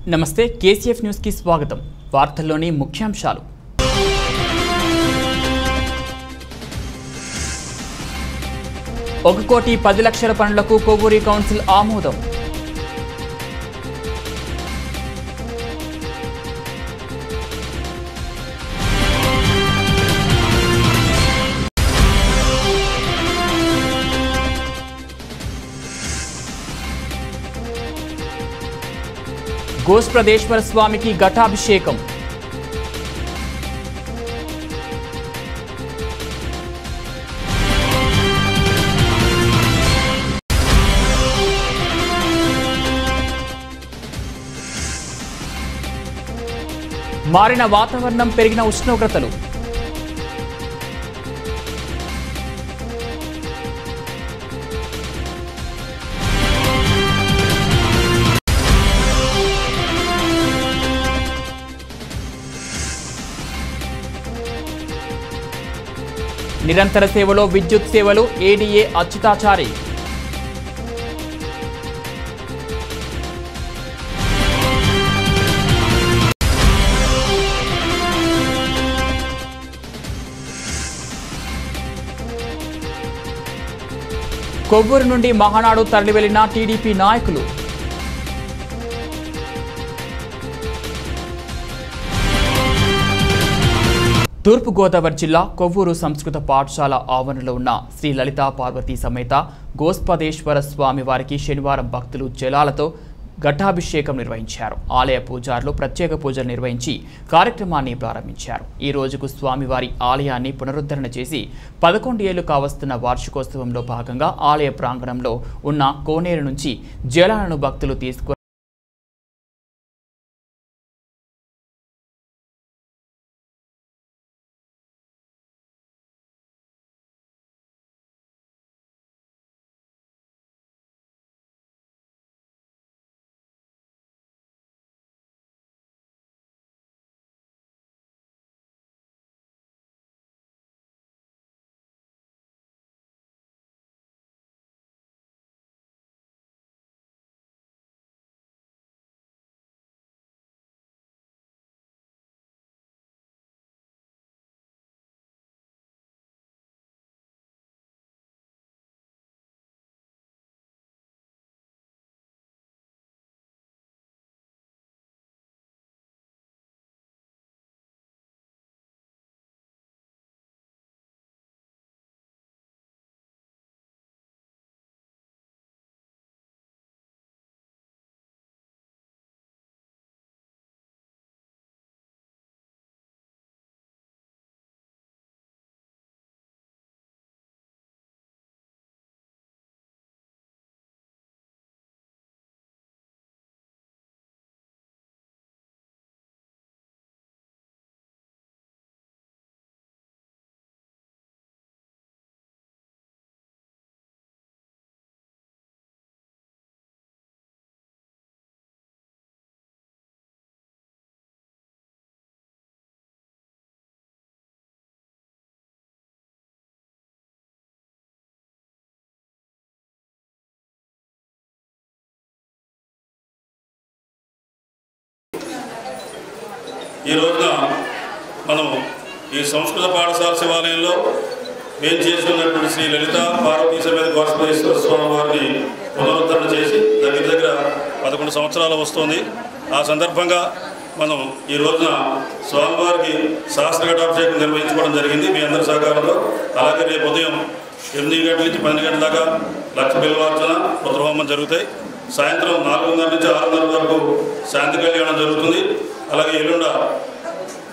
నమస్తే KCF news కి స్వాగతం। వార్తల్లోని ముఖ్యాంశాలు। ₹1,10,00,000 పనులకు కొవ్వూరి కౌన్సిల్ ఆమోదం। గోస్ప్రదేశ్వర స్వామికి ఘటాభిషేకం। మారిన వాతావరణం, పెరిగిన ఉష్ణోగ్రతలు। నిరంతర సేవలో విద్యుత్ సేవలు, ఏడీఏ అచ్యుతాచారి। కొవ్వూరు నుండి మహానాడు తరలి వెళ్లిన టీడీపీ నాయకులు। తూర్పుగోదావరి జిల్లా కొవ్వూరు సంస్కృత పాఠశాల ఆవరణలో ఉన్న శ్రీ లలితా పార్వతీ సమేత గోస్పదేశ్వర స్వామి వారికి శనివారం భక్తులు జలాలతో ఘటాభిషేకం నిర్వహించారు। ఆలయ పూజారులు ప్రత్యేక పూజలు నిర్వహించి కార్యక్రమాన్ని ప్రారంభించారు। ఈ రోజుకు స్వామివారి ఆలయాన్ని పునరుద్ధరణ చేసి 11 ఏళ్లు కావస్తున్న వార్షికోత్సవంలో భాగంగా ఆలయ ప్రాంగణంలో ఉన్న కోనేరు నుంచి జలాలను భక్తులు తీసుకు ఈ రోజున మనం ఈ సంస్కృత పాఠశాల శివాలయంలో మేము చేస్తున్నటువంటి శ్రీ లలిత పార్వతీ సమేత గోస్పదేశ్వర స్వామి వారిని పునరుద్ధరణ చేసి దగ్గర 11 సంవత్సరాలు వస్తుంది। ఆ సందర్భంగా మనం ఈ రోజున స్వామివారికి శాస్త్ర ఘటాభిషేకం నిర్వహించుకోవడం జరిగింది మీ అందరి సహకారంలో। అలాగే రేపు ఉదయం 8 గంటల నుంచి 12 గంటల దాకా లక్ష బిల్వార్చన రుద్రహోమం జరుగుతాయి। సాయంత్రం 4:30 నుంచి 6:30 వరకు శాంతి కళ్యాణం జరుగుతుంది। అలాగే ఎల్లుండ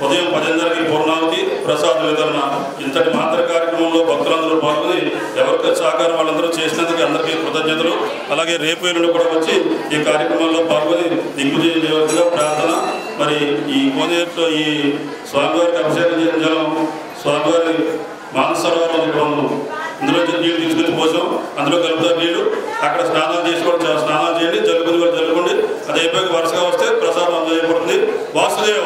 ఉదయం 10:30కి పూర్ణావతి ప్రసాద వితరణ। ఇంతటి మాత్ర కార్యక్రమంలో భక్తులందరూ పాల్గొని ఎవరికి సహకారం వాళ్ళందరూ చేసినందుకు అందరికీ కృతజ్ఞతలు। అలాగే రేపు ఎల్లుండి కూడా వచ్చి ఈ కార్యక్రమంలో పాల్గొని దిగ్విజయం చేయవలసిందిగా ప్రార్థన। మరి ఈ కోనేరులో ఈ స్వామివారికి అభిషేకం చేసిన జలం స్వామివారి మానస సరోవరం ఇందులో నీళ్ళు తీసుకొచ్చి పోసాం, అందులో కలుపుతారు నీళ్ళు, అక్కడ స్నానాలు చేసి కూడా స్నానాలు చేయండి, జలుబుని కూడా జలుపుకోండి। అది అయిపోయి వరుసగా వస్తే ప్రసాదం అందజేయబడుతుంది। వాసుదేవ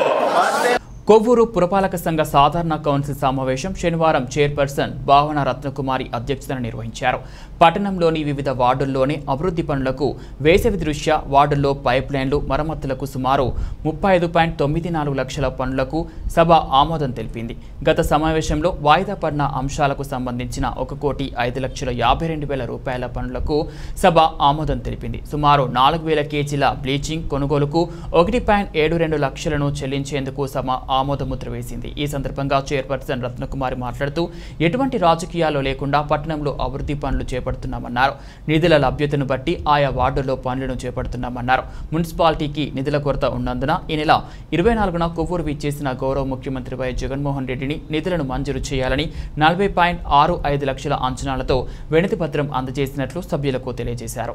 కొవ్వూరు పురపాలక సంఘ సాధారణ కౌన్సిల్ సమావేశం శనివారం చైర్పర్సన్ భావన రత్నకుమారి అధ్యక్షతన నిర్వహించారు. పట్టణంలోని వివిధ వార్డుల్లోని అభివృద్ధి పనులకు వేసవి దృష్ట్యా వార్డుల్లో పైప్ లైన్లు మరమ్మతులకు సుమారు 35.94 లక్షల పనులకు సభ ఆమోదం తెలిపింది. గత సమావేశంలో వాయిదా పడిన అంశాలకు సంబంధించిన 1,05,52,000 రూపాయల పనులకు సభ ఆమోదం తెలిపింది. సుమారు 4,000 కేజీల బ్లీచింగ్ కొనుగోలుకు 1.72 లక్షలను చెల్లించేందుకు సభ ఆమోదముద్ర వేసింది. ఈ సందర్భంగా చైర్పర్సన్ రత్నకుమారి మాట్లాడుతూ ఎటువంటి రాజకీయాలు లేకుండా పట్టణంలో అభివృద్ధి పనులు చేపడుతున్నామన్నారు. నిధుల లభ్యతను బట్టి ఆయా వార్డుల్లో పనులను చేపడుతున్నామన్నారు. మున్సిపాలిటీకి నిధుల కొరత ఉన్నందున ఈ నెల 24న కొవ్వూరు విచ్చేసిన గౌరవ ముఖ్యమంత్రి వైఎస్ జగన్మోహన్ రెడ్డిని నిధులను మంజూరు చేయాలని 40.65 లక్షల అంచనాలతో వినతి పత్రం అందజేసినట్లు సభ్యులకు తెలియజేశారు.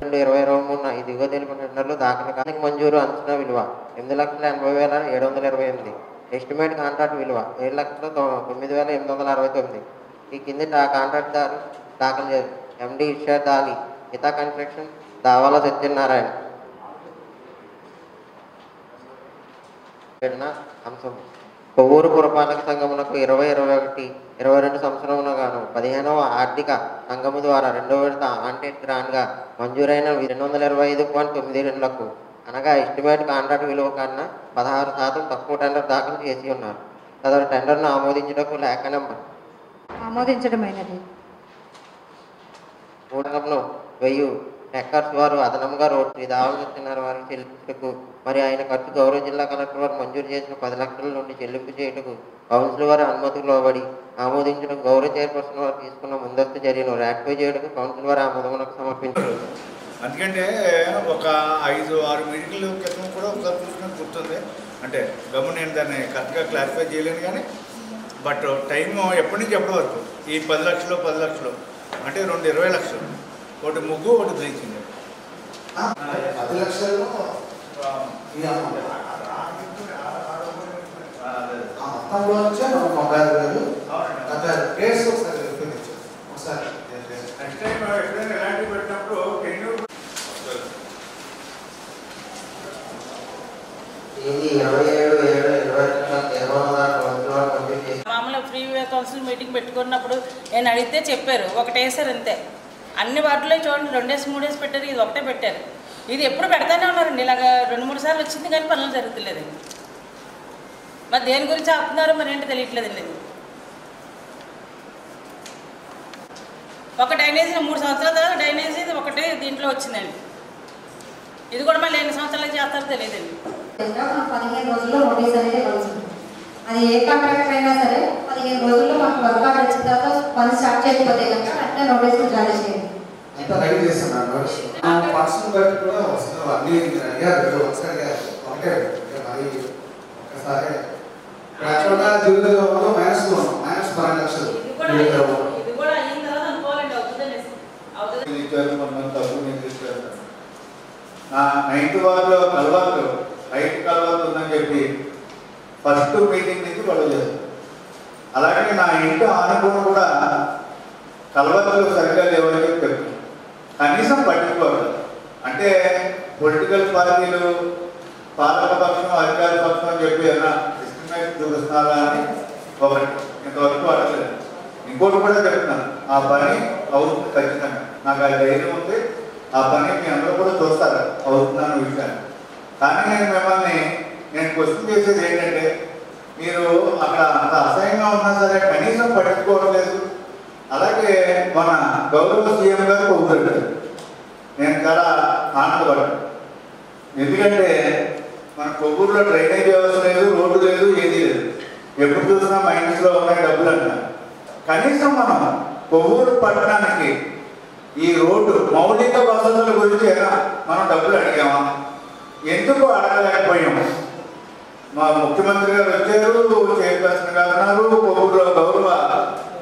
ఎస్టిమేట్ కాంట్రాక్ట్ విలువ 7,09,869. ఈ కింది కాంట్రాక్ట్ దాఖలు చేశారు. ఎండి ఇర్షాద్ అలీ, హితా కన్స్ట్రక్షన్, దావాల సత్యనారాయణ. అంశం కొవ్వూరు పురపాలక సంఘమునకు 2021-22 సంవత్సరమున గాను 15వ ఆర్థిక సంఘము ద్వారా 2వ విడత ఆంటెడ్ గ్రాంట్గా మంజూరైన 225.92 అనగా ఎస్టిమేట్ కాంట్రాక్ట్ విలువ కన్నా 16% తక్కువ టెండర్ దాఖలు చేసి ఉన్నారు. తదుపరి టెండర్ను ఆమోదించడానికి లేఖ నెంబర్ ఆమోదించడమైనది. 1000 టెక్కర్స్ వారు అదనంగా రోడ్డు శ్రీ దావాల సత్యనారాయణ వారికి చెల్లించుటకు మరియు ఆయన ఖర్చు గౌరవ జిల్లా కలెక్టర్ వారు మంజూరు చేసిన 10 లక్షల నుండి చెల్లింపు చేయుటకు కౌన్సిల్ వారి అనుమతికి లోబడి ఆమోదించడం గౌరవ చైర్పర్సన్ వారు తీసుకున్న ముందస్తు చర్యను రాటిఫై చేయడానికి కౌన్సిల్ వారి ఆమోదమునకు సమర్పించారు. అందుకంటే ఒక 5-6 మీటింగ్ల క్రితం కూడా ఒకసారి చూసుకుని గుర్తుంది. అంటే గమని దాన్ని కరెక్ట్గా క్లారిఫై చేయలేను కానీ బట్ టైం ఎప్పటి నుంచి ఎప్పటి వరకు ఈ 10 లక్షలు అంటే 20 లక్షలు, ఒకటి ముగ్గు, ఒకటి బ్లీచింగ్. 10 లక్షలు మొత్తంలో వచ్చే 35,000. ఒకసారి నెక్స్ట్ టైం ఎప్పుడైనా ఎలాంటివి పెట్టినప్పుడు మామూలుగా ఫ్రీ కౌన్సిల్ మీటింగ్ పెట్టుకున్నప్పుడు నేను అడిగితే చెప్పారు ఒకటి వేసారు అంతే. అన్ని వాటిలో చూడండి 2-3 వేసి పెట్టారు, ఇది ఒకటే పెట్టారు. ఇది ఎప్పుడు పెడతానే ఉన్నారండి. ఇలాగా 2-3 సార్లు వచ్చింది కానీ పనులు జరుగుతులేదండి. మరి దేని గురించి ఆపుతున్నారో మరి ఏంటో తెలియట్లేదండి. ఒక డ్రైనేజీ 3 సంవత్సరాల తర్వాత డ్రైనేజీ ఒకటే దీంట్లో వచ్చిందండి. ఇది కూడా మళ్ళీ ఎన్ని సంవత్సరాలు చేస్తారో తెలియదండి. 15 రోజుల్లో నోటీస్ అనేది కలుగుతుంది. అది ఏ కాంట్రాక్టర్ అయినా సరే 15 రోజుల్లో మాకు వర్క్ ఆర్డర్ వచ్చిన తర్వాత పని స్టార్ట్ చేయకపోతే కనుక వెంటనే నోటీసులు జారీ చేయండి. అంతా రెడీ చేస్తున్నాను. పర్సన్ బట్టి కూడా అన్ని అయ్యారు. ఒకసారి మరి ఒకసారి యాక్చువల్గా జీవితంలో మైనస్ 12 లక్షలు ఇది కూడా అయిన తర్వాత అనుకోవాలండి అవుతుందని. నా 9th వార్డులో కలవారు రైట్ కలవారు ఉందని చెప్పి ఫస్ట్ మీటింగ్ నుంచి గొడవ చేస్తారు. అలాగే నా ఇంటి ఆనుకోవడం కూడా కలవారులు సరిగ్గా లేవని చెప్పి చెప్తాను. కనీసం పట్టించుకోవాలి. అంటే పొలిటికల్ పార్టీలు పాలకపక్షం అధికార పక్షం అని చెప్పి ఏమైనా డిస్క్రిమినేషన్ చూపిస్తున్నారా అని ఒకటి ఇంతవరకు అడగలేదు. ఇంకోటి కూడా చెప్తున్నాను, ఆ పని అవుతుంది ఖచ్చితంగా. నాకు ఆ ధైర్యం ఉంది. ఆ పని మీ అందరూ కూడా చూస్తారు అవుతుందన్న విషయాన్ని. కానీ నేను క్వశ్చన్ చేసేది ఏంటంటే మీరు అక్కడ అంత అసహ్యంగా ఉన్నా సరే కనీసం పట్టించుకోవడం లేదు. అలాగే మన గౌరవ సీఎం గారు ఒప్పుకుంటారు. నేను చాలా ఆనందపడ్డాను. ఎందుకంటే మన కొవ్వూరులో డ్రైనేజ్ వ్యవస్థ లేదు, రోడ్డు లేదు, ఏదీ లేదు. ఎప్పుడు చూసినా మైనస్లో ఉన్నాయి డబ్బులు అంటారు. కనీసం మనం కొవ్వూరు పట్టణానికి ఈ రోడ్డు మౌలిక వసతుల గురించి మనం డబ్బులు అడిగామా? ఎందుకు అడగలేకపోయాము? మా ముఖ్యమంత్రి గారు వచ్చారు, చైర్పర్సన్ గారు ఉన్నారు, కొవ్వూరులో గౌరవ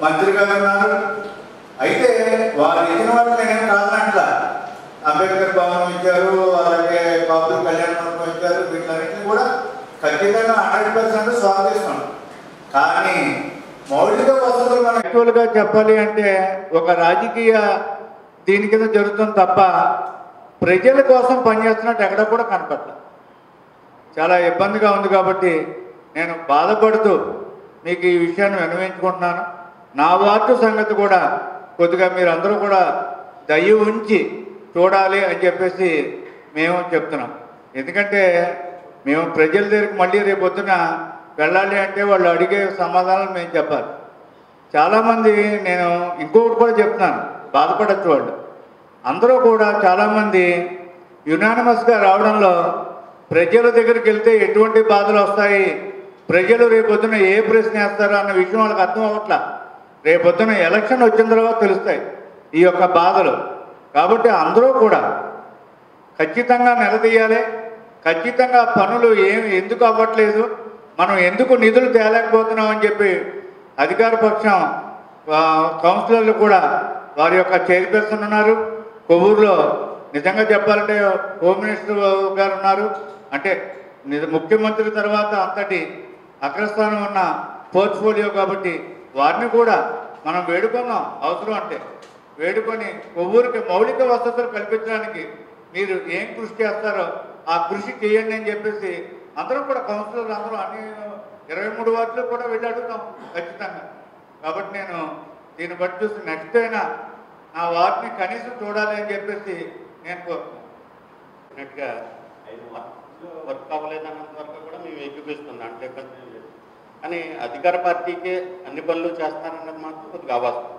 మంత్రి గారు ఉన్నారు. అయితే వారు ఇచ్చిన వాటిని నేనేం కాదనట్ల. అంబేద్కర్ భవనం ఇచ్చారు, అలాగే బాబు కళ్యాణ మండపం ఇచ్చారు. వీటిలన్నింటినీ కూడా ఖచ్చితంగా 100% స్వాగతిస్తున్నాం. కానీ మౌలిక వసతులు మనం యాక్చువల్గా చెప్పాలి అంటే ఒక రాజకీయ దీని కింద జరుగుతుంది తప్ప ప్రజల కోసం పనిచేస్తున్నట్టు ఎక్కడ కూడా కనపడలేదు. చాలా ఇబ్బందిగా ఉంది. కాబట్టి నేను బాధపడుతూ మీకు ఈ విషయాన్ని విన్నవించుకుంటున్నాను. నా వార్డు సంగతి కూడా కొద్దిగా మీరు అందరూ కూడా దయ ఉంచి చూడాలి అని చెప్పేసి మేము చెప్తున్నాం. ఎందుకంటే మేము ప్రజల దగ్గరికి మళ్ళీ రేపు పొద్దున వెళ్ళాలి అంటే వాళ్ళు అడిగే సమాధానం మేము చెప్పాలి. చాలామంది నేను ఇంకొకటి కూడా చెప్తున్నాను, బాధపడచ్చు వాళ్ళు అందరూ కూడా చాలామంది యునానిమస్గా రావడంలో ప్రజల దగ్గరికి వెళ్తే ఎటువంటి బాధలు వస్తాయి, ప్రజలు రేపొద్దున ఏ ప్రశ్న వేస్తారో అన్న విషయం వాళ్ళకి అర్థం అవ్వట్లా. రేపొద్దున ఎలక్షన్ వచ్చిన తర్వాత తెలుస్తాయి ఈ యొక్క బాధలు. కాబట్టి అందరూ కూడా ఖచ్చితంగా నిలదీయాలి. ఖచ్చితంగా పనులు ఎందుకు అవ్వట్లేదు, మనం ఎందుకు నిధులు తేలేకపోతున్నాం అని చెప్పి అధికార పక్షం కౌన్సిలర్లు కూడా వారి యొక్క చైర్పర్సన్ ఉన్నారు. కొవ్వూరులో నిజంగా చెప్పాలంటే హోమ్ మినిస్టర్ గారు ఉన్నారు. అంటే ముఖ్యమంత్రి తర్వాత అంతటి అగ్రస్థానం ఉన్న పోర్ట్ఫోలియో కాబట్టి వారిని కూడా మనం వేడుకుందాం. అవసరం అంటే వేడుకొని కొవ్వూరికి మౌలిక వసతులు కల్పించడానికి మీరు ఏం కృషి చేస్తారో ఆ కృషి చేయండి అని చెప్పేసి అందరూ కూడా కౌన్సిలర్లు అందరూ అన్ని 23 వార్డులు కూడా వెళ్ళి అడుగుతాం ఖచ్చితంగా. కాబట్టి నేను దీన్ని బట్టి చూసి నెక్స్ట్ అయినా ఆ వార్డుని కనీసం చూడాలి అని చెప్పేసి నేను కోరుకున్నట్టుగా 5 వార్డులో వర్క్ అవ్వలేదన్నంత వరకు కూడా మేము ఏకీపిస్తుంది అంటే కానీ అధికార పార్టీకే అన్ని పనులు చేస్తారన్నది మాత్రం కొద్దిగా అవాస్తవం.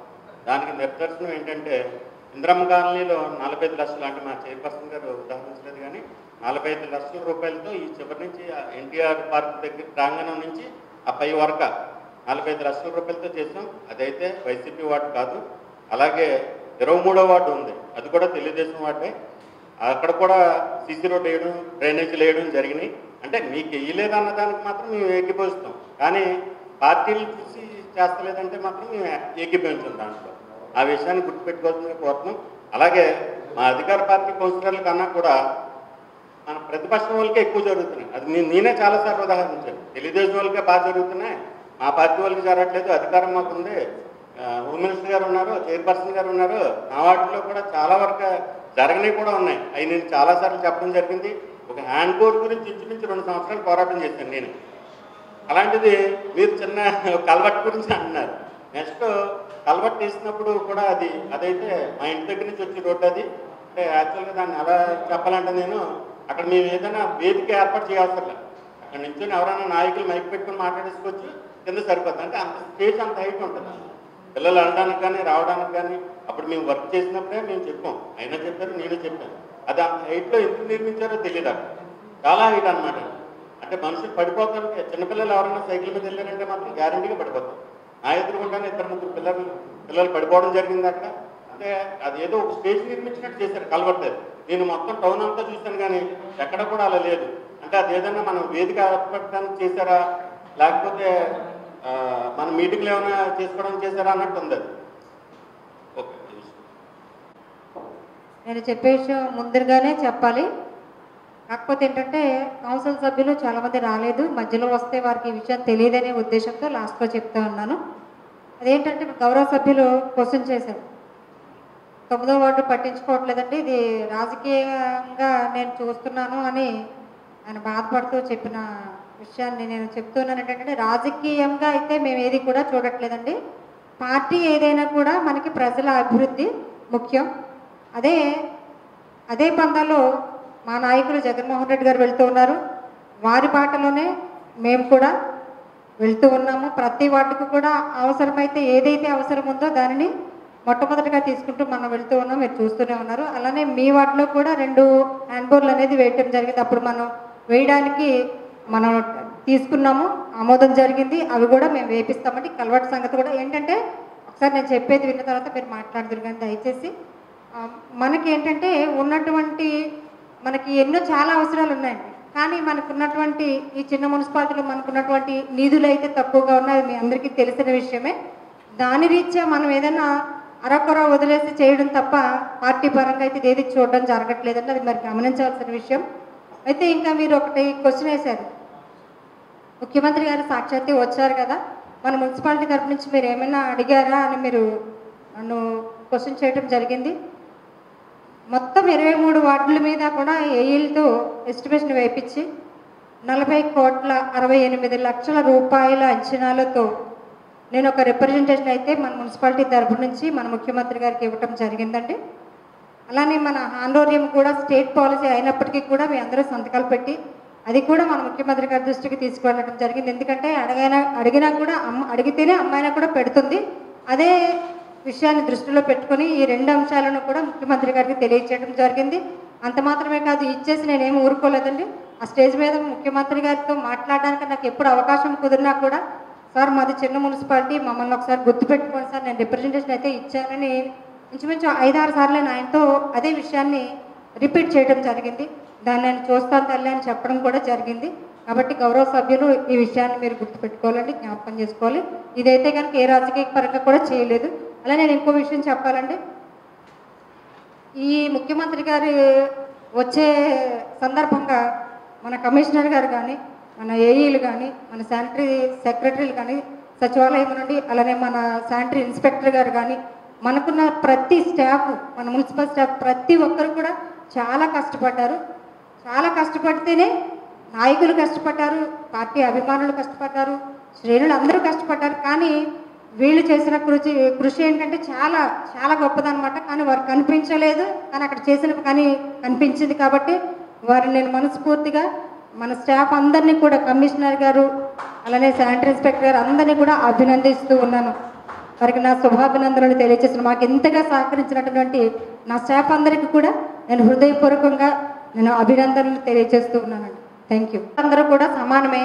దానికి నిదర్శనం ఏంటంటే ఇంద్రమ్మ కాలనీలో 45 లక్షలు, అంటే మా చైర్పర్సన్ గారు ఉదాహరించలేదు కానీ 45 లక్షల రూపాయలతో ఈ చివరి నుంచి ఎన్టీఆర్ పార్క్ దగ్గర ప్రాంగణం నుంచి ఆ పై వరకు 45 లక్షల రూపాయలతో చేసాం. అదైతే వైసీపీ వార్డు కాదు. అలాగే 23వ వార్డు ఉంది, అది కూడా తెలుగుదేశం వార్డే. అక్కడ కూడా సీసీ రోడ్ వేయడం, డ్రైనేజీలు వేయడం జరిగినాయి. అంటే మీకు వేయలేదన్న దానికి మాత్రం మేము ఏకీభవిస్తాం, కానీ పార్టీలు చూసి చేస్తలేదంటే మాత్రం మేము ఏకీభవించాం దాంట్లో. ఆ విషయాన్ని గుర్తుపెట్టుకోవాల్సిందిగా కోరుతున్నాం. అలాగే మా అధికార పార్టీ కౌన్సిలర్ల కన్నా కూడా మన ప్రతిపక్షం వాళ్ళకే ఎక్కువ జరుగుతున్నాయి. అది నేనే చాలాసార్లు ఉదాహరించాను. తెలుగుదేశం వాళ్ళకే బాగా జరుగుతున్నాయి, మా పార్టీ వాళ్ళకి జరగట్లేదు. అధికారం మాకుంది, హోమ్ మినిస్టర్ గారు ఉన్నారు, చైర్పర్సన్ గారు ఉన్నారు. నా వాటిలో కూడా చాలా వరకు జరగనివి కూడా ఉన్నాయి. అవి నేను చాలాసార్లు చెప్పడం జరిగింది. ఒక హ్యాండ్ బోర్డ్ గురించి ఇంచుమించు 2 సంవత్సరాలు పోరాటం చేశాను నేను. అలాంటిది మీరు చిన్న కల్వర్ట్ గురించి అంటున్నారు. నెక్స్ట్ కల్వర్ట్ తీసినప్పుడు కూడా అదైతే మా ఇంటి దగ్గర నుంచి వచ్చి రోడ్డు అది. అంటే యాక్చువల్గా దాన్ని ఎలా చెప్పాలంటే నేను అక్కడ మేము ఏదైనా వేదిక ఏర్పాటు చేయాల్సిన అక్కడ నుంచి ఎవరైనా నాయకులు మైక్ పెట్టుకుని మాట్లాడేసుకోవచ్చు, కింద సరిపోతుంది. అంటే అంత స్టేజ్ అంత హైట్ ఉంటుంది పిల్లలు అనడానికి కానీ రావడానికి కానీ. అప్పుడు మేము వర్క్ చేసినప్పుడే మేము చెప్పాం, అయినా చెప్పారు, నేను చెప్పాను. అది అంత హైట్లో ఎందుకు నిర్మించారో తెలియదు. అక్కడ చాలా హైట్ అనమాట. అంటే మనుషులు పడిపోతారు. చిన్నపిల్లలు ఎవరైనా సైకిల్ మీద వెళ్ళారంటే మాత్రం గ్యారంటీగా పడిపోతారు. నా ఎదురుకుంటానే 2-3 పిల్లలు పడిపోవడం జరిగింది అక్కడ. అంటే అది ఏదో ఒక స్టేజ్ నిర్మించినట్టు చేశారు కలవట్టు. నేను మొత్తం టౌన్ అంతా చూశాను కానీ ఎక్కడ కూడా అలా లేదు. అంటే అది ఏదైనా మనం వేదిక ఏర్పడడానికి చేశారా, లేకపోతే మన మీటింగ్లు ఏమైనా చేసుకోవడానికి చేశారా అన్నట్టు ఉంది అది. ఓకే, నేను చెప్పే విషయం ముందుగానే చెప్పాలి. కాకపోతే ఏంటంటే కౌన్సిల్ సభ్యులు చాలామంది రాలేదు, మధ్యలో వస్తే వారికి ఈ విషయం తెలియదనే ఉద్దేశంతో లాస్ట్లో చెప్తా ఉన్నాను. అదేంటంటే గౌరవ సభ్యులు క్వశ్చన్ చేశారు, 9వ వార్డు పట్టించుకోవట్లేదండి, ఇది రాజకీయంగా నేను చూస్తున్నాను అని ఆయన బాధపడుతూ చెప్పిన విషయాన్ని నేను చెప్తున్నాను. ఏంటంటే రాజకీయంగా అయితే మేము ఏది కూడా చూడట్లేదండి. పార్టీ ఏదైనా కూడా మనకి ప్రజల అభివృద్ధి ముఖ్యం. అదే పందాలో మా నాయకులు జగన్మోహన్ రెడ్డి గారు వెళ్తూ ఉన్నారు, వారి బాటలోనే మేము కూడా వెళ్తూ ఉన్నాము. ప్రతి వార్డుకు కూడా అవసరమైతే ఏదైతే అవసరం ఉందో దానిని మొట్టమొదటిగా తీసుకుంటూ మనం వెళ్తూ ఉన్నాం, మీరు చూస్తూనే ఉన్నారు. అలానే మీ వార్డులో కూడా 2 హ్యాండ్ బోర్డులు అనేది వేయటం జరిగింది. అప్పుడు మనం వేయడానికి మనం తీసుకున్నాము, ఆమోదం జరిగింది, అవి కూడా మేము వేపిస్తామండి. కల్వర్ట్ సంగతి కూడా ఏంటంటే ఒకసారి నేను చెప్పేది విన్న తర్వాత మీరు మాట్లాడుతున్నారు కానీ దయచేసి మనకి ఏంటంటే ఉన్నటువంటి మనకి ఎన్నో చాలా అవసరాలు ఉన్నాయండి. కానీ మనకున్నటువంటి ఈ చిన్న మున్సిపాలిటీలో మనకున్నటువంటి నిధులు అయితే తక్కువగా ఉన్నాయి, మీ అందరికీ తెలిసిన విషయమే. దాని రీత్యా మనం ఏదైనా అరకొర వదిలేసి చేయడం తప్ప పార్టీ పరంగా అయితే ఏది చూడడం జరగట్లేదండి. అది మరి గమనించాల్సిన విషయం. అయితే ఇంకా మీరు ఒకటి క్వశ్చన్ వేశారు, ముఖ్యమంత్రి గారు సాక్షాత్తు వచ్చారు కదా, మన మున్సిపాలిటీ తరపు నుంచి మీరు ఏమైనా అడిగారా అని మీరు నన్ను క్వశ్చన్ చేయడం జరిగింది. మొత్తం 23 వార్డుల మీద కూడా ఏఈలతో ఎస్టిమేషన్ వేయించి 40,68,00,000 రూపాయల అంచనాలతో నేను ఒక రిప్రజెంటేషన్ అయితే మన మున్సిపాలిటీ తరపు నుంచి మన ముఖ్యమంత్రి గారికి ఇవ్వటం జరిగిందండి. అలానే మన హానోరియం కూడా స్టేట్ పాలసీ అయినప్పటికీ కూడా మీ అందరూ సంతకాలు పెట్టి అది కూడా మన ముఖ్యమంత్రి గారి దృష్టికి తీసుకువెళ్ళడం జరిగింది. ఎందుకంటే అడిగినా కూడా అడిగితేనే అమ్మాయినా కూడా పెడుతుంది. అదే విషయాన్ని దృష్టిలో పెట్టుకొని ఈ 2 అంశాలను కూడా ముఖ్యమంత్రి గారికి తెలియజేయడం జరిగింది. అంత మాత్రమే కాదు, ఇచ్చేసి నేనేమి ఊరుకోలేదండి. ఆ స్టేజ్ మీద ముఖ్యమంత్రి గారితో మాట్లాడడానికి నాకు ఎప్పుడు అవకాశం కుదిరినా కూడా, సార్ మాది చిన్న మున్సిపాలిటీ, మమ్మల్ని ఒకసారి గుర్తుపెట్టుకోండి సార్, నేను రిప్రజెంటేషన్ అయితే ఇచ్చానని ఇంచుమించు 5-6 సార్లు నేను ఆయనతో అదే విషయాన్ని రిపీట్ చేయడం జరిగింది. దాన్ని నేను చూస్తాను తల్లి అని చెప్పడం కూడా జరిగింది. కాబట్టి గౌరవ సభ్యులు ఈ విషయాన్ని మీరు గుర్తుపెట్టుకోవాలండి, జ్ఞాపకం చేసుకోవాలి. ఇదైతే కనుక ఏ రాజకీయ పరంగా కూడా చేయలేదు. అలా నేను ఇంకో విషయం చెప్పాలండి, ఈ ముఖ్యమంత్రి గారు వచ్చే సందర్భంగా మన కమిషనర్ గారు కానీ, మన ఏఈలు కానీ, మన శానిటరీ సెక్రటరీలు కానీ, సచివాలయం నుండి అలానే మన శానిటరీ ఇన్స్పెక్టర్ గారు కానీ, మనకున్న ప్రతి స్టాఫ్, మన మున్సిపల్ స్టాఫ్ ప్రతి ఒక్కరు కూడా చాలా కష్టపడ్డారు. చాలా కష్టపడితేనే నాయకులు కష్టపడ్డారు, పార్టీ అభిమానులు కష్టపడ్డారు, శ్రేణులు అందరూ కష్టపడ్డారు. కానీ వీళ్ళు చేసిన కృషి ఏంటంటే చాలా చాలా గొప్పదనమాట. కానీ వారు కనిపించలేదు, కానీ అక్కడ చేసిన కానీ కనిపించింది. కాబట్టి వారిని నేను మనస్ఫూర్తిగా మన స్టాఫ్ అందరినీ కూడా, కమిషనర్ గారు అలానే శానిటరీ ఇన్స్పెక్టర్ గారు అందరినీ కూడా అభినందిస్తూ ఉన్నాను. వారికి నా శుభాభినందనలు తెలియజేసిన, మాకు ఇంతగా సహకరించినటువంటి నా స్టాఫ్ అందరికీ కూడా నేను హృదయపూర్వకంగా అభినందనలు తెలియజేస్తూ ఉన్నానండి. Thank you. అందరూ కూడా సమానమే,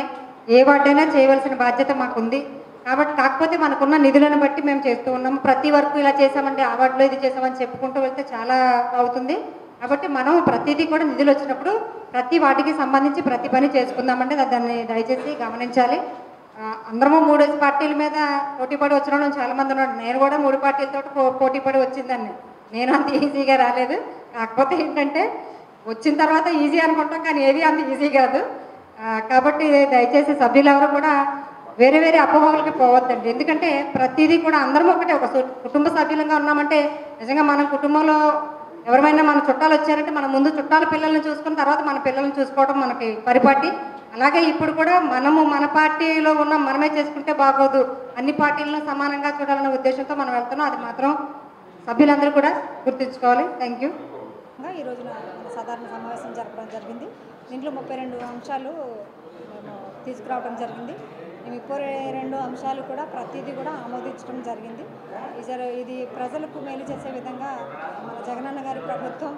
ఏ వార్డైనా చేయవలసిన బాధ్యత మాకుంది. కాబట్టి కాకపోతే మనకున్న నిధులను బట్టి మేము చేస్తూ ఉన్నాము. ప్రతి వరకు ఇలా చేసామంటే ఆ వార్డులో ఇది చేసామని చెప్పుకుంటూ వెళ్తే చాలా అవుతుంది. కాబట్టి మనం ప్రతిదీ కూడా నిధులు వచ్చినప్పుడు ప్రతి వాటికి సంబంధించి ప్రతి పని చేసుకుందామంటే దాన్ని దయచేసి గమనించాలి. అందరము 3 పార్టీల మీద పోటీపడి వచ్చిన వాళ్ళు చాలామంది ఉన్నారు. నేను కూడా 3 పార్టీలతో పోటీపడి వచ్చిందాన్ని. నేను అంత ఈజీగా రాలేదు. కాకపోతే ఏంటంటే వచ్చిన తర్వాత ఈజీ అనుకుంటాం, కానీ ఏది అంత ఈజీ కాదు. కాబట్టి దయచేసి సభ్యులు ఎవరు కూడా వేరే వేరే అపోహలకి పోవద్దండి. ఎందుకంటే ప్రతిదీ కూడా అందరం ఒకటే, ఒక కుటుంబ సభ్యులంగా ఉన్నామంటే నిజంగా మనం కుటుంబంలో ఎవరైనా మన చుట్టాలు వచ్చారంటే మనం ముందు చుట్టాల పిల్లల్ని చూసుకున్న తర్వాత మన పిల్లల్ని చూసుకోవడం మనకి పరిపాటి. అలాగే ఇప్పుడు కూడా మనము మన పార్టీలో ఉన్న మనమే చేసుకుంటే బాగోదు, అన్ని పార్టీలను సమానంగా చూడాలనే ఉద్దేశంతో మనం వెళ్తున్నాం. అది మాత్రం సభ్యులందరూ కూడా గుర్తుంచుకోవాలి. Thank you. ఈ రోజున సాధారణ సమావేశం జరపడం జరిగింది. దీంట్లో 32 అంశాలు మేము తీసుకురావడం జరిగింది. మేము 32 అంశాలు కూడా ప్రతిదీ కూడా ఆమోదించడం జరిగింది. ఇది ప్రజలకు మేలు చేసే విధంగా మన జగనన్న గారి ప్రభుత్వం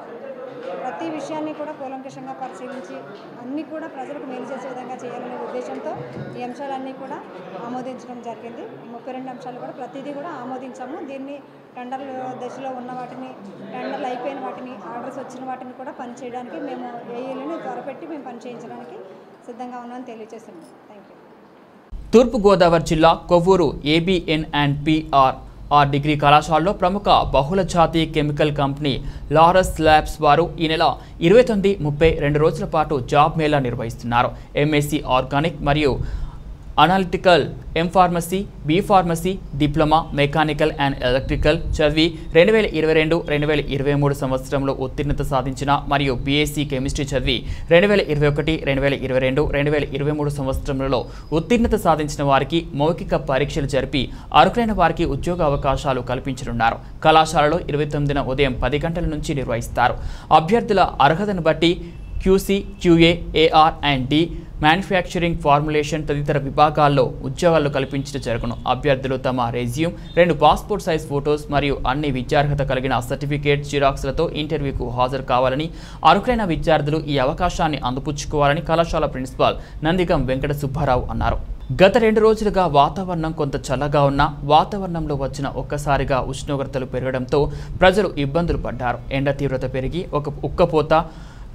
ప్రతి విషయాన్ని కూడా కూలంకషంగా పరిశీలించి అన్నీ కూడా ప్రజలకు మేలు చేసే విధంగా చేయాలనే ఉద్దేశంతో ఈ అంశాలన్నీ కూడా ఆమోదించడం జరిగింది. ఈ 32 అంశాలు కూడా ప్రతిదీ కూడా ఆమోదించాము. దీన్ని టెండర్ల దశలో ఉన్న వాటిని, టెండర్లు అయిపోయిన వాటిని, ఆర్డర్స్ వచ్చిన వాటిని కూడా పనిచేయడానికి మేము ఏఈలని త్వరపెట్టి మేము పనిచేయించడానికి సిద్ధంగా ఉన్నామని తెలియజేస్తున్నాం. Thank you. తూర్పుగోదావరి జిల్లా కొవ్వూరు ABN&PR డిగ్రీ కళాశాలలో ప్రముఖ బహుళ జాతీయ కెమికల్ కంపెనీ లారస్ ల్యాబ్స్ వారు ఈ నెల 29, 30 2 రోజుల పాటు జాబ్ మేళా నిర్వహిస్తున్నారు. MSc ఆర్గానిక్ మరియు analytical, M.Pharmacy, B.Pharmacy, diploma mechanical and electrical చదివి 2022-2023 సంవత్సరంలో ఉత్తీర్ణత సాధించిన మరియు BSc కెమిస్ట్రీ చదివి 2021, 2022, 2023 సంవత్సరంలో ఉత్తీర్ణత సాధించిన వారికి మౌఖిక పరీక్షలు జరిపి అర్హులైన వారికి ఉద్యోగ అవకాశాలు కల్పించనున్నారు. కళాశాలలో 29న ఉదయం 10 గంటల నుంచి నిర్వహిస్తారు. అభ్యర్థుల అర్హతను బట్టి QC, QA, AR&D, manufacturing, formulation తదితర విభాగాల్లో ఉద్యోగాలు కల్పించడం జరుగును. అభ్యర్థులు తమ రెజ్యూమ్, 2 పాస్పోర్ట్ సైజ్ ఫోటోస్ మరియు అన్ని విద్యార్హత కలిగిన సర్టిఫికేట్ జిరాక్స్లతో ఇంటర్వ్యూకు హాజరు కావాలని, అర్హులైన విద్యార్థులు ఈ అవకాశాన్ని అందిపుచ్చుకోవాలని కళాశాల ప్రిన్సిపాల్ నందిగం వెంకట సుబ్బారావు అన్నారు. గత 2 రోజులుగా వాతావరణం కొంత చల్లగా ఉన్నా వాతావరణంలో వచ్చిన ఒక్కసారిగా ఉష్ణోగ్రతలు పెరగడంతో ప్రజలు ఇబ్బందులు పడ్డారు. ఎండ తీవ్రత పెరిగి ఉక్కపోత,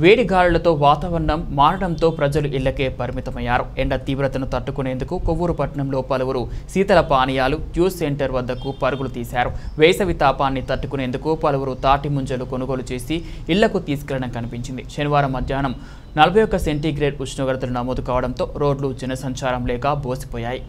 వేడి గాలులతో వాతావరణం మారడంతో ప్రజలు ఇళ్లకే పరిమితమయ్యారు. ఎండ తీవ్రతను తట్టుకునేందుకు కొవ్వూరు పట్టణంలో పలువురు శీతల పానీయాలు, జ్యూస్ సెంటర్ వద్దకు పరుగులు తీశారు. వేసవి తాపాన్ని తట్టుకునేందుకు పలువురు తాటి ముంజలు కొనుగోలు చేసి ఇళ్లకు తీసుకెళ్లడం కనిపించింది. శనివారం మధ్యాహ్నం 41 సెంటీగ్రేడ్ ఉష్ణోగ్రతలు నమోదు కావడంతో రోడ్లు జనసంచారం లేక బోసిపోయాయి.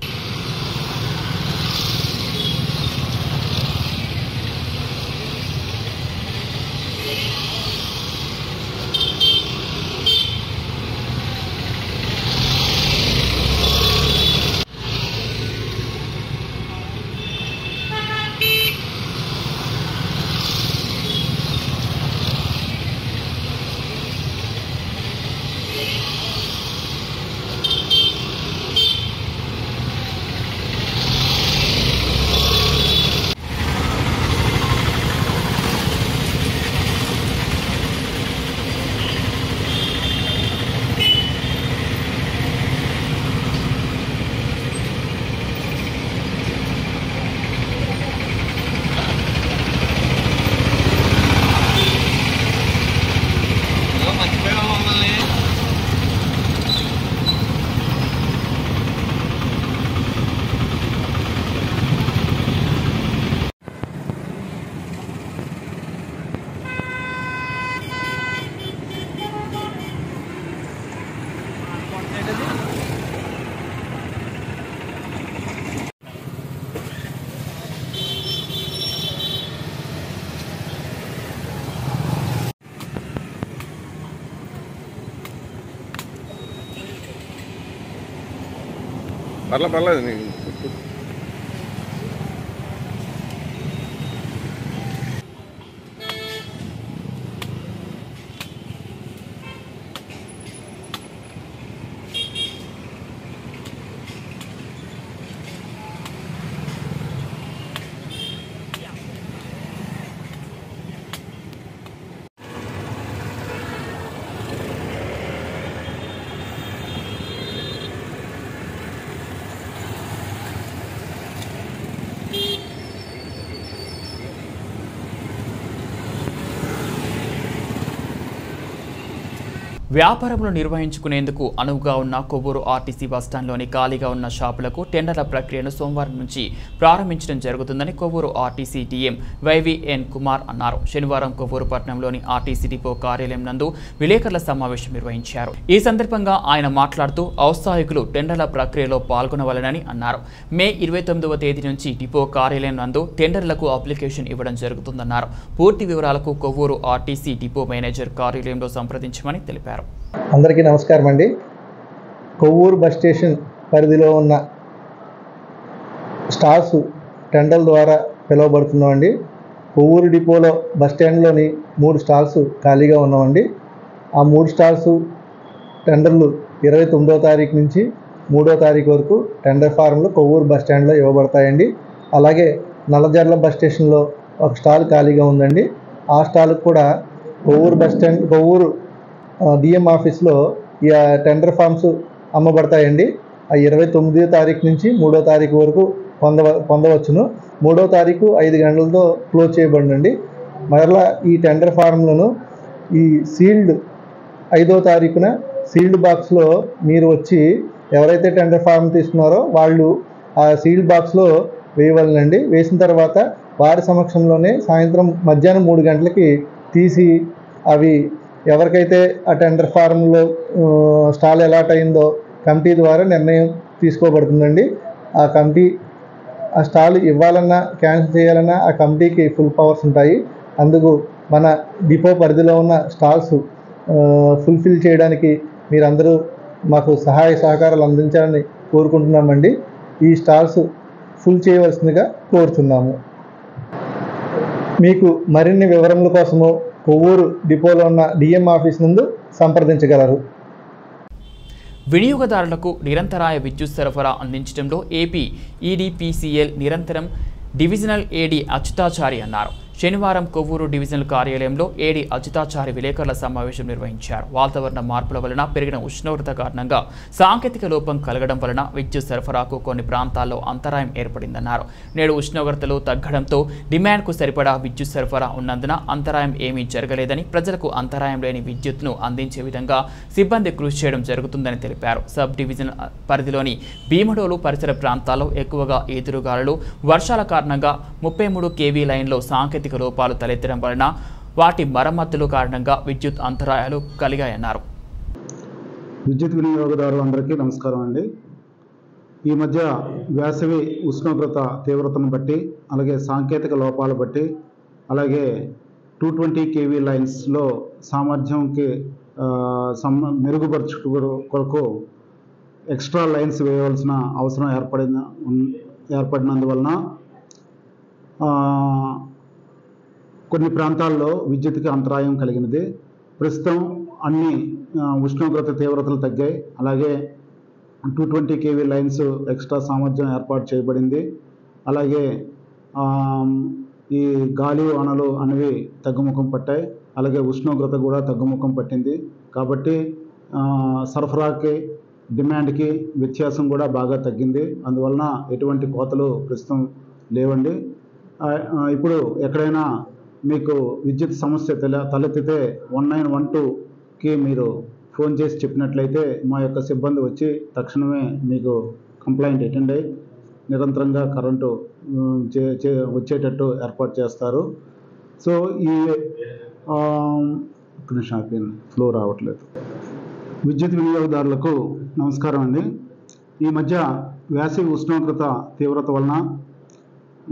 పర్లేదు వ్యాపారములు నిర్వహించుకునేందుకు అనువుగా ఉన్న కొవ్వూరు ఆర్టీసీ బస్టాండ్లోని ఖాళీగా ఉన్న షాపులకు టెండర్ల ప్రక్రియను సోమవారం నుంచి ప్రారంభించడం జరుగుతుందని Kovvur RTC TM YVN Kumar అన్నారు. శనివారం కొవ్వూరు పట్టణంలోని ఆర్టీసీ డిపో కార్యాలయం నందు విలేకరుల సమావేశం నిర్వహించారు. ఈ సందర్భంగా ఆయన మాట్లాడుతూ ఔత్సాహికులు టెండర్ల ప్రక్రియలో పాల్గొనవలెనని అన్నారు. మే 29వ తేదీ నుంచి డిపో కార్యాలయం నందు టెండర్లకు అప్లికేషన్ ఇవ్వడం జరుగుతుందన్నారు. పూర్తి వివరాలకు కొవ్వూరు ఆర్టీసీ డిపో మేనేజర్ కార్యాలయంలో సంప్రదించమని తెలిపారు. అందరికీ నమస్కారం అండి. కొవ్వూరు బస్ స్టేషన్ పరిధిలో ఉన్న స్టాల్స్ టెండర్ల ద్వారా పిలువబడుతున్నామండి. కొవ్వూరు డిపోలో బస్ స్టాండ్లోని 3 స్టాల్స్ ఖాళీగా ఉన్నామండి. ఆ 3 స్టాల్స్ టెండర్లు 29వ తారీఖు నుంచి 3వ తారీఖు వరకు టెండర్ ఫారంలు కొవ్వూరు బస్ స్టాండ్లో ఇవ్వబడతాయండి. అలాగే నల్లజర్ల బస్ స్టేషన్లో ఒక స్టాల్ ఖాళీగా ఉందండి. ఆ స్టాల్కి కూడా కొవ్వూరు డిఎం ఆఫీస్లో ఈ టెండర్ ఫామ్స్ అమ్మబడతాయండి. ఆ 29వ తారీఖు నుంచి 3వ తారీఖు వరకు పొందవచ్చును. 3వ తారీఖు 5 గంటలతో క్లోజ్ చేయబడిందండి. మరలా ఈ టెండర్ ఫారంలను ఈ సీల్డ్ 5వ తారీఖున సీల్డ్ బాక్స్లో మీరు వచ్చి ఎవరైతే టెండర్ ఫారం తీసుకున్నారో వాళ్ళు ఆ సీల్డ్ బాక్స్లో వేయవలనండి. వేసిన తర్వాత వారి సమక్షంలోనే సాయంత్రం మధ్యాహ్నం 3 గంటలకి తీసి అవి ఎవరికైతే ఆ టెండర్ ఫారంలో స్టాల్ అలాట్ అయిందో కమిటీ ద్వారా నిర్ణయం తీసుకోబడుతుందండి. ఆ కమిటీ ఆ స్టాల్ ఇవ్వాలన్నా క్యాన్సిల్ చేయాలన్నా ఆ కమిటీకి ఫుల్ పవర్స్ ఉంటాయి. అందుకు మన డిపో పరిధిలో ఉన్న స్టాల్స్ ఫుల్ఫిల్ చేయడానికి మీరందరూ మాకు సహాయ సహకారాలు అందించాలని కోరుకుంటున్నామండి. ఈ స్టాల్స్ ఫుల్ చేయవలసిందిగా కోరుచున్నాము. మీకు మరిన్ని వివరముల కోసము కొవ్వూరు డిపోలో ఉన్న డిఎం ఆఫీస్ నందు సంప్రదించగలరు. వినియోగదారులకు నిరంతరాయ విద్యుత్ సరఫరా అందించడంలో ఏపీ ఈడీపీసీఎల్ నిరంతరం డివిజనల్ ఏడీ అచ్యుతాచారి అన్నారు. శనివారం కొవ్వూరు డివిజనల్ కార్యాలయంలో ఏడీ అచ్యుతాచారి విలేకరుల సమావేశం నిర్వహించారు. వాతావరణ మార్పుల వలన పెరిగిన ఉష్ణోగ్రత కారణంగా సాంకేతిక లోపం కలగడం వలన విద్యుత్ సరఫరాకు కొన్ని ప్రాంతాల్లో అంతరాయం ఏర్పడిందన్నారు. నేడు ఉష్ణోగ్రతలు తగ్గడంతో డిమాండ్కు సరిపడా విద్యుత్ సరఫరా ఉన్నందున అంతరాయం ఏమీ జరగలేదని, ప్రజలకు అంతరాయం లేని విద్యుత్ను అందించే విధంగా సిబ్బంది కృషి చేయడం జరుగుతుందని తెలిపారు. సబ్ డివిజన్ పరిధిలోని భీమడోలు పరిసర ప్రాంతాల్లో ఎక్కువగా ఈదురుగాలులు, వర్షాల కారణంగా 33 kV లైన్లో సాంకేతిక లోపాలు తలెత్తడం వలన వాటి మరమ్మతుల కారణంగా విద్యుత్ అంతరాయాలు కలిగాయన్నారు. విద్యుత్ వినియోగదారులందరికీ నమస్కారం అండి. ఈ మధ్య వేసవి ఉష్ణోగ్రత తీవ్రతను బట్టి, అలాగే సాంకేతిక లోపాలు బట్టి, అలాగే 220 kV లైన్స్లో సామర్థ్యంకి మెరుగుపరచు కొరకు ఎక్స్ట్రా లైన్స్ వేయవలసిన అవసరం ఏర్పడినందువలన కొన్ని ప్రాంతాల్లో విద్యుత్కి అంతరాయం కలిగినది. ప్రస్తుతం అన్ని ఉష్ణోగ్రత తీవ్రతలు తగ్గాయి. అలాగే 220 kV లైన్స్ ఎక్స్ట్రా సామర్థ్యం ఏర్పాటు చేయబడింది. అలాగే ఈ గాలి వానలు అనేవి తగ్గుముఖం పట్టాయి. అలాగే ఉష్ణోగ్రత కూడా తగ్గుముఖం పట్టింది. కాబట్టి సరఫరాకి డిమాండ్కి వ్యత్యాసం కూడా బాగా తగ్గింది. అందువలన ఎటువంటి కోతలు ప్రస్తుతం లేవండి. ఇప్పుడు ఎక్కడైనా మీకు విద్యుత్ సమస్య తలెత్తితే 1912కి మీరు ఫోన్ చేసి చెప్పినట్లయితే మా యొక్క సిబ్బంది వచ్చి తక్షణమే మీకు కంప్లైంట్ అటెండ్ అయ్యి నిరంతరంగా కరెంటు వచ్చేటట్టు ఏర్పాటు చేస్తారు. సో ఈ ఫ్లో రావట్లేదు. విద్యుత్ వినియోగదారులకు నమస్కారం అండి. ఈ మధ్య వేసవి ఉష్ణోగ్రత తీవ్రత వలన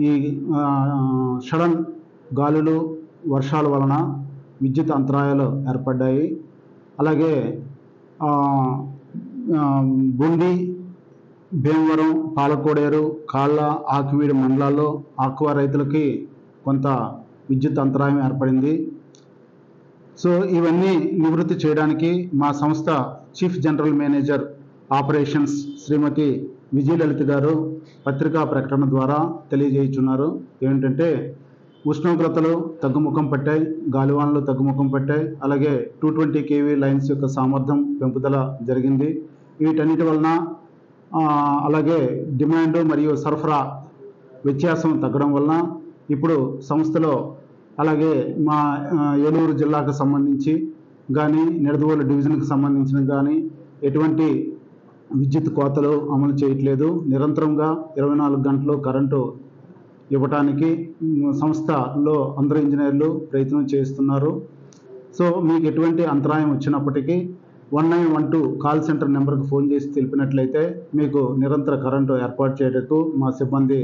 ఈ సడన్ గాలులు, వర్షాల వలన విద్యుత్ అంతరాయాలు ఏర్పడ్డాయి. అలాగే బుండి, భీమవరం, పాలకోడేరు, కాళ్ళ, ఆకివీడి మండలాల్లో ఆక్వా రైతులకి కొంత విద్యుత్ అంతరాయం ఏర్పడింది. సో ఇవన్నీ నివృత్తి చేయడానికి మా సంస్థ చీఫ్ జనరల్ మేనేజర్ ఆపరేషన్స్ శ్రీమతి విజయలలిత గారు పత్రికా ప్రకటన ద్వారా తెలియజేయుచున్నారు. ఏంటంటే ఉష్ణోగ్రతలు తగ్గుముఖం పట్టాయి, గాలివానలు తగ్గుముఖం పట్టాయి, అలాగే 220 kV లైన్స్ యొక్క సామర్థ్యం పెంపుదల జరిగింది. వీటన్నిటి వలన అలాగే డిమాండ్ మరియు సరఫరా వ్యత్యాసం తగ్గడం వలన ఇప్పుడు సంస్థలో అలాగే మా ఏలూరు జిల్లాకు సంబంధించి కానీ నిడదవోలు డివిజన్కి సంబంధించిన కానీ ఎటువంటి విద్యుత్ కోతలు అమలు చేయట్లేదు. నిరంతరంగా 24 గంటలు కరెంటు ఇవ్వటానికి సంస్థలో అందరు ఇంజనీర్లు ప్రయత్నం చేస్తున్నారు. సో మీకు ఎటువంటి అంతరాయం వచ్చినప్పటికీ 1912 కాల్ సెంటర్ నెంబర్కి ఫోన్ చేసి తెలిపినట్లయితే మీకు నిరంతర కరెంటు ఏర్పాటు చేయటకు మా సిబ్బంది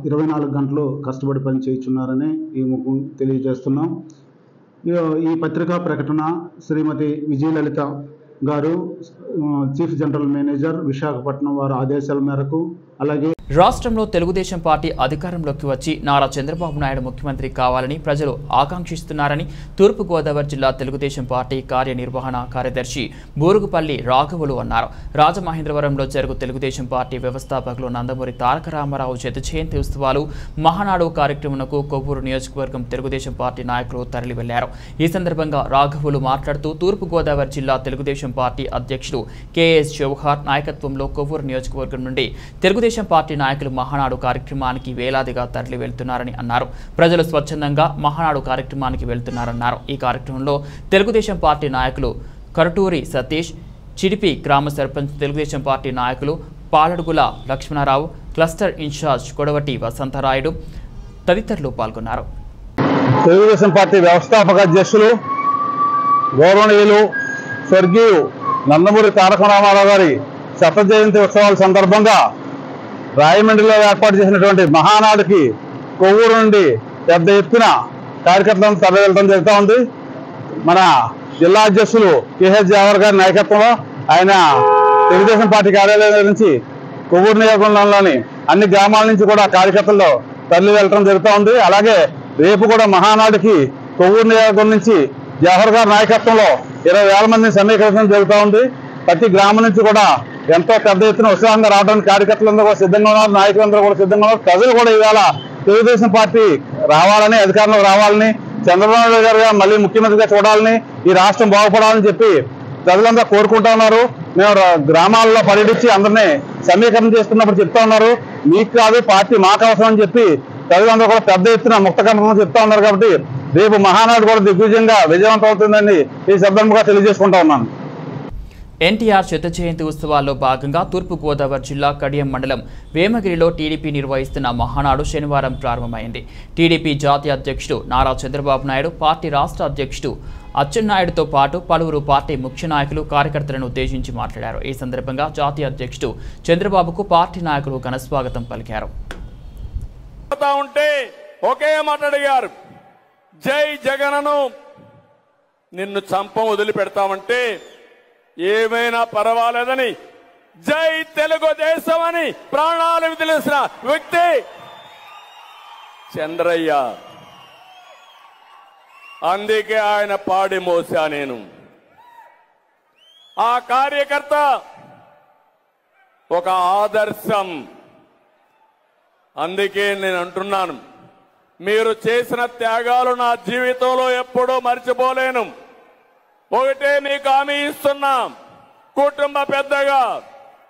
24 గంటలు కష్టపడి పని చేయుచున్నారని ఈ ముఖం తెలియజేస్తున్నాం. ఈ పత్రికా ప్రకటన శ్రీమతి విజయలలిత గారు చీఫ్ జనరల్ మేనేజర్ విశాఖపట్నం వారి ఆదేశాల మేరకు అలాగే రాష్ట్రంలో తెలుగుదేశం పార్టీ అధికారంలోకి వచ్చి నారా చంద్రబాబు నాయుడు ముఖ్యమంత్రి కావాలని ప్రజలు ఆకాంక్షిస్తున్నారని తూర్పుగోదావరి జిల్లా తెలుగుదేశం పార్టీ కార్యనిర్వహణ కార్యదర్శి బూరుగుపల్లి రాఘవులు అన్నారు. రాజమహేంద్రవరంలో జరుగు తెలుగుదేశం పార్టీ వ్యవస్థాపకులు నందమూరి తారక రామారావు శత జయంతి ఉత్సవాలు మహానాడు కార్యక్రమంకు కొవ్వూరు నియోజకవర్గం తెలుగుదేశం పార్టీ నాయకులు తరలి వెళ్లారు. ఈ సందర్భంగా రాఘవులు మాట్లాడుతూ తూర్పుగోదావరి జిల్లా తెలుగుదేశం పార్టీ అధ్యక్షులు కెఎస్ జవహర్ నాయకత్వంలో కొవ్వూరు నియోజకవర్గం నుండి తెలుగుదేశం పార్టీ నాయకులు మహానాడు కార్యక్రమానికి వేలాదిగా తరలి వెళ్తున్నారని అన్నారు. ప్రజలు స్వచ్ఛందంగా మహానాడు కార్యక్రమానికి వెళ్తున్నారన్నారు. ఈ కార్యక్రమంలో తెలుగుదేశం పార్టీ నాయకులు కరటూరి సతీష్, చిడిపి గ్రామ సర్పంచ్ తెలుగుదేశం పార్టీ నాయకులు పాలడుగుల లక్ష్మణరావు, క్లస్టర్ ఇన్ఛార్జ్ కొడవటి వసంతరాయుడు తదితరులు పాల్గొన్నారు. తెలుగుదేశం పార్టీ వ్యవస్థాపక అధ్యక్షులు గౌరవనీయులు స్వర్గీయు నందమూరి తారక రామారావు గారి శత జయంతి ఉత్సవాల సందర్భంగా రాయమండ్రిలో ఏర్పాటు చేసినటువంటి మహానాడుకి కొవ్వూరు నుండి పెద్ద ఎత్తున కార్యకర్తలను తరలి వెళ్ళడం జరుగుతూ ఉంది. మన జిల్లా అధ్యక్షులు కెహెచ్ జవహర్ గారి నాయకత్వంలో ఆయన తెలుగుదేశం పార్టీ కార్యాలయం నుంచి కొవ్వూరు నియోజకవర్గంలోని అన్ని గ్రామాల నుంచి కూడా కార్యకర్తలు తరలి వెళ్ళడం జరుగుతూ ఉంది. అలాగే రేపు కూడా మహానాడుకి కొవ్వూరు నియోజకవర్గం నుంచి జవహర్ గారి నాయకత్వంలో 20,000 మందిని సమీకరించడం జరుగుతూ ఉంది. ప్రతి గ్రామం నుంచి కూడా ఎంతో పెద్ద ఎత్తున ఉత్సాహంగా రావడానికి కార్యకర్తలందరూ కూడా సిద్ధంగా ఉన్నారు, నాయకులందరూ కూడా సిద్ధంగా ఉన్నారు. ప్రజలు కూడా ఇవాళ తెలుగుదేశం పార్టీ రావాలని, అధికారంలోకి రావాలని, చంద్రబాబు నాయుడు గారు మళ్ళీ ముఖ్యమంత్రిగా చూడాలని, ఈ రాష్ట్రం బాగుపడాలని చెప్పి ప్రజలందరూ కోరుకుంటా ఉన్నారు. మేము గ్రామాల్లో పర్యటించి అందరినీ సమీకరణ చేస్తున్నప్పుడు చెప్తా ఉన్నారు, మీకు కాదు పార్టీ మాకు అవసరం అని చెప్పి ప్రజలందరూ కూడా పెద్ద ఎత్తున ముక్తకంఠంగా చెప్తా ఉన్నారు. కాబట్టి రేపు మహానాడు కూడా దిగ్విజయంగా విజయవంతం అవుతుందని ఈ సందర్భంగా తెలియజేసుకుంటా ఉన్నాను. ఎన్టీఆర్ శత జయంతి ఉత్సవాల్లో భాగంగా తూర్పుగోదావరి జిల్లా కడియం మండలం వేమగిరిలో టీడీపీ నిర్వహిస్తున్న మహానాడు శనివారం ప్రారంభమైంది. టీడీపీ జాతీయ అధ్యక్షుడు నారా చంద్రబాబు నాయుడు, పార్టీ రాష్ట్ర అధ్యక్షుడు అచ్చెన్నాయుడుతో పాటు పలువురు పార్టీ ముఖ్య నాయకులు కార్యకర్తలను ఉద్దేశించి మాట్లాడారు. ఈ సందర్భంగా జాతీయ అధ్యక్షుడు చంద్రబాబుకు పార్టీ నాయకులు ఘనస్వాగతం పలికారు. ఒకే మాట అడిగారు, జై జగనను నిన్ను చంపం వదిలిపెడతామంటే ఏమైనా పర్వాలేదని జై తెలుగుదేశం అని ప్రాణాలు వదిలేసిన వ్యక్తి చంద్రయ్య. అందుకే ఆయన పాడి మోసా నేను. ఆ కార్యకర్త ఒక ఆదర్శం. అందుకే నేను అంటున్నాను, మీరు చేసిన త్యాగాలు నా జీవితంలో ఎప్పుడూ మర్చిపోలేను. ఒకటే మీకు హామీ ఇస్తున్నా, కుటుంబ పెద్దగా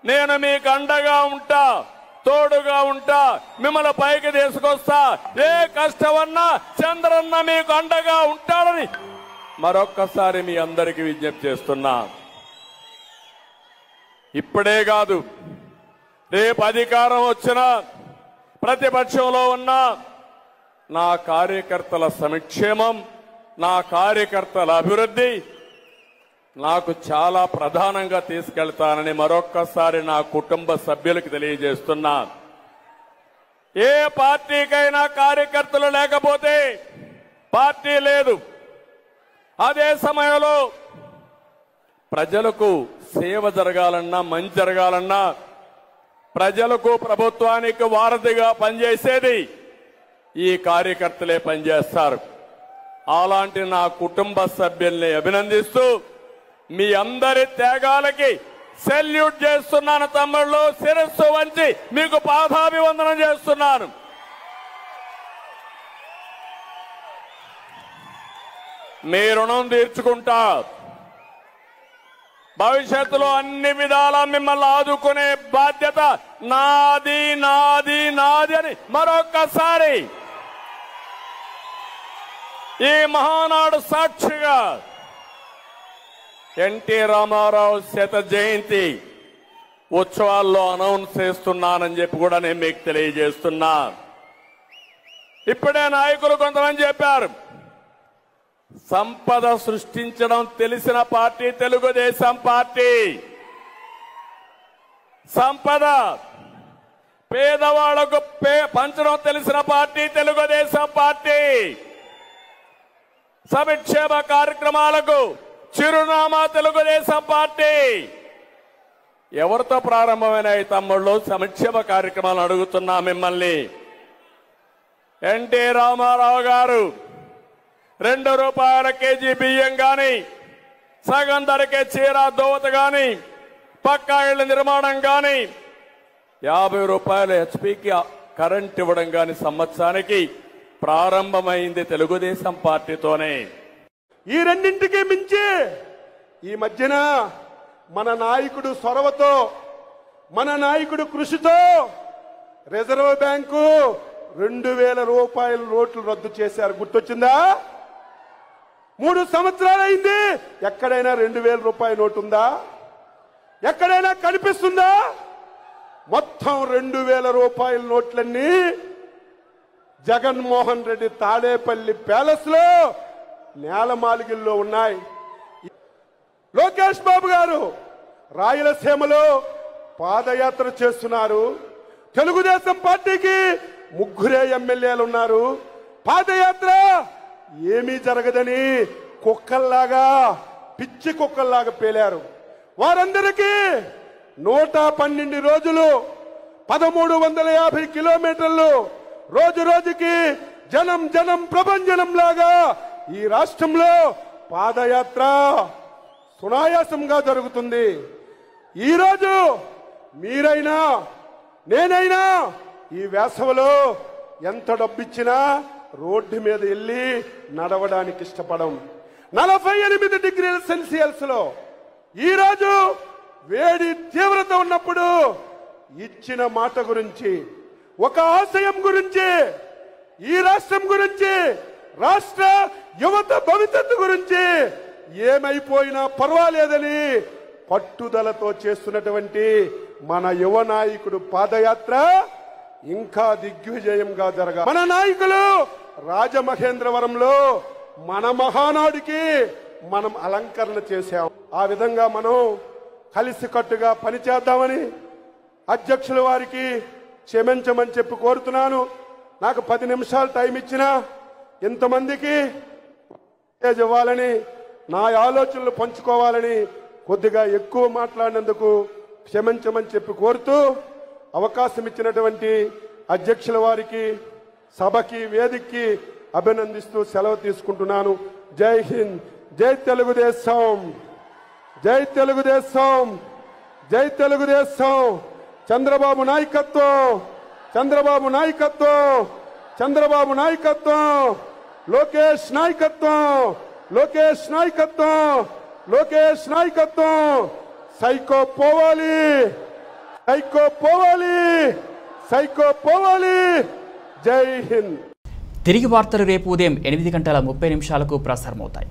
నేను మీకు అండగా ఉంటా, తోడుగా ఉంటా, మిమ్మల్ని పైకి తీసుకొస్తా. ఏ కష్టమన్నా చంద్రన్న మీకు అండగా ఉంటాడని మరొక్కసారి మీ అందరికీ విజ్ఞప్తి చేస్తున్నా. ఇప్పుడే కాదు, రేపు అధికారం వచ్చినా ప్రతిపక్షంలో ఉన్నా నా కార్యకర్తల సంక్షేమం, నా కార్యకర్తల అభివృద్ధి నాకు చాలా ప్రధానంగా తీసుకెళ్తానని మరొక్కసారి నా కుటుంబ సభ్యులకు తెలియజేస్తున్నా. ఏ పార్టీకైనా కార్యకర్తలు లేకపోతే పార్టీ లేదు. అదే సమయంలో ప్రజలకు సేవ జరగాలన్నా, మంచి జరగాలన్నా ప్రజలకు ప్రభుత్వానికి వారధిగా పనిచేసేది ఈ కార్యకర్తలే పనిచేస్తారు. అలాంటి నా కుటుంబ సభ్యుల్ని అభినందిస్తూ మీ అందరి త్యాగాలకి సెల్యూట్ చేస్తున్నాను తమ్ముళ్ళు. శిరస్సు వంచి మీకు పాదాభివందనం చేస్తున్నాను. మీ రుణం తీర్చుకుంటా. భవిష్యత్తులో అన్ని విధాలా మిమ్మల్ని ఆదుకునే బాధ్యత నాది నాది నాది అని మరొక్కసారి ఈ మహానాడు సాక్షిగా ఎన్టీ రామారావు శత జయంతి ఉత్సవాల్లో అనౌన్స్ చేస్తున్నానని చెప్పి కూడా నేను మీకు తెలియజేస్తున్నా. ఇప్పుడే నాయకులు కొంతమంది చెప్పారు, సంపద సృష్టించడం తెలిసిన పార్టీ తెలుగుదేశం పార్టీ. సంపద పేదవాళ్లకు పంచడం తెలిసిన పార్టీ తెలుగుదేశం పార్టీ. సంక్షేమ కార్యక్రమాలకు చిరునామా తెలుగుదేశం పార్టీ. ఎవరితో ప్రారంభమైనాయి తమ్ముళ్ళు సంక్షేమ కార్యక్రమాలు అడుగుతున్నా మిమ్మల్ని. ఎన్టీ రామారావు గారు 2 రూపాయల కేజీ బియ్యం గాని, సగం ధరకే చీర దోవత గాని, పక్కా ఇళ్ల నిర్మాణం గాని, 50 రూపాయల హెచ్పీకి కరెంట్ ఇవ్వడం గాని సంవత్సరానికి ప్రారంభమైంది తెలుగుదేశం పార్టీతోనే. ఈ రెండింటికి మించి ఈ మధ్యన మన నాయకుడు చొరవతో, మన నాయకుడు కృషితో రిజర్వ్ బ్యాంకు 2000 రూపాయల నోట్లు రద్దు చేశారు. గుర్తొచ్చిందా? 3 సంవత్సరాలైంది. ఎక్కడైనా 2000 రూపాయల నోటు ఉందా? ఎక్కడైనా కనిపిస్తుందా? మొత్తం 2000 రూపాయల నోట్లన్నీ జగన్మోహన్ రెడ్డి తాడేపల్లి ప్యాలెస్ లో నేలమాలిగిల్లో ఉన్నాయి. లోకేష్ బాబు గారు రాయలసీమలో పాదయాత్ర చేస్తున్నారు. తెలుగుదేశం పార్టీకి 3 ఎమ్మెల్యేలు ఉన్నారు. పాదయాత్ర ఏమీ జరగదని కుక్కల్లాగా, పిచ్చి కుక్కల్లాగా పేలారు. వారందరికీ 112 రోజులు 1350 కిలోమీటర్లు రోజు రోజుకి జనం జనం ప్రభంజనం లాగా ఈ రాష్ట్రంలో పాదయాత్ర సునాయాసంగా జరుగుతుంది. ఈరోజు మీరైనా నేనైనా ఈ వేసవిలో ఎంత డబ్బిచ్చినా రోడ్డు మీద వెళ్ళి నడవడానికి ఇష్టపడం. 48 డిగ్రీల సెల్సియస్ లో ఈరోజు వేడి తీవ్రత ఉన్నప్పుడు ఇచ్చిన మాట గురించి, ఒక ఆశయం గురించి, ఈ రాష్ట్రం గురించి, రాష్ట్ర యువత భవిష్యత్తు గురించి ఏమైపోయినా పర్వాలేదని పట్టుదలతో చేస్తున్నటువంటి మన యువ నాయకుడు పాదయాత్ర ఇంకా దిగ్విజయంగా జరగాలి. మన నాయకులు రాజమహేంద్రవరంలో మన మహానాడికి మనం అలంకరణ చేశాం. ఆ విధంగా మనం కలిసికట్టుగా పనిచేద్దామని అధ్యక్షుల వారికి క్షమించమని చెప్పి కోరుతున్నాను. నాకు 10 నిమిషాలు టైం ఇచ్చినా ఇంతమందికి ఇవ్వాలని, నా ఆలోచనలు పంచుకోవాలని కొద్దిగా ఎక్కువ మాట్లాడినందుకు క్షమించమని చెప్పి కోరుతూ అవకాశం ఇచ్చినటువంటి అధ్యక్షుల వారికి, సభకి, వేదికకి అభినందిస్తూ సెలవు తీసుకుంటున్నాను. జై హింద్, జై తెలుగుదేశం, జై తెలుగుదేశం, జై తెలుగుదేశం. చంద్రబాబు నాయకత్వం, చంద్రబాబు నాయకత్వం, చంద్రబాబు నాయకత్వం, లోకేష్ నాయకత్వం, లోకేష్ నాయకత్వం, లోకేష్ నాయకత్వం. సైకో పోవాలి, సైకో పోవాలి, సైకో పోవాలి. జై హింద్. తిరిగి వార్తలు రేపు ఉదయం 8:30 ప్రసారమవుతాయి.